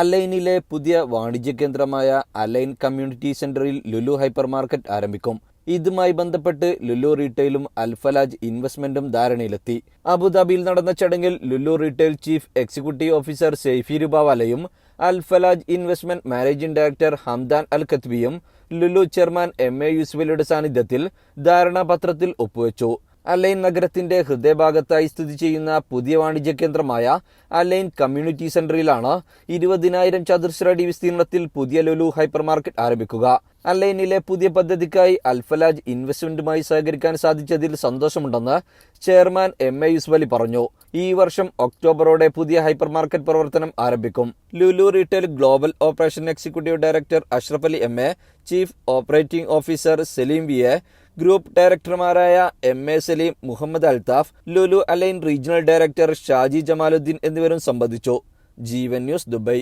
അലൈനിലെ പുതിയ വാണിജ്യ കേന്ദ്രമായ അലൈൻ കമ്മ്യൂണിറ്റി സെന്ററിൽ ലുലു ഹൈപ്പർ മാർക്കറ്റ് ആരംഭിക്കും. ഇതുമായി ബന്ധപ്പെട്ട് ലുലു റീറ്റെയിലും അൽഫലാജ് ഇൻവെസ്റ്റ്മെന്റും ധാരണയിലെത്തി. അബുദാബിയിൽ നടന്ന ചടങ്ങിൽ Lulu retail chief executive officer Saifee രുബാവാലയും Alfalaj investment managing director Hamdan Al ഖത്ബിയും ലുലു ചെയർമാൻ എം.എ. യൂസുഫലിയുടെ സാന്നിധ്യത്തിൽ ധാരണാപത്രത്തിൽ ഒപ്പുവെച്ചു. അലൈൻ നഗരത്തിന്റെ ഹൃദയഭാഗത്തായി സ്ഥിതി ചെയ്യുന്ന പുതിയ വാണിജ്യ കേന്ദ്രമായ അലൈൻ കമ്മ്യൂണിറ്റി സെന്ററിലാണ് 20,000 ചതുരശ്ര അടി വിസ്തീർണത്തിൽ പുതിയ ലുലു ഹൈപ്പർ മാർക്കറ്റ് ആരംഭിക്കുക. അലൈനിലെ പുതിയ പദ്ധതിക്കായി അൽഫലാജ് ഇൻവെസ്റ്റ്മെന്റുമായി സഹകരിക്കാൻ സാധിച്ചതിൽ സന്തോഷമുണ്ടെന്ന് ചെയർമാൻ എം.എ. യൂസുഫലി പറഞ്ഞു. ഈ വർഷം ഒക്ടോബറോടെ പുതിയ ഹൈപ്പർ മാർക്കറ്റ് പ്രവർത്തനം ആരംഭിക്കും. Lulu retail global operation executive director Ashraf Ali MA., chief operating officer Saleem VA., group ഡയറക്ടർമാരായ MA. Saleem, Muhammad Althaf, Lulu Al Ain regional director Shaji Jamaluddin എന്നിവരും സംബന്ധിച്ചു. Jeevan news, Dubai.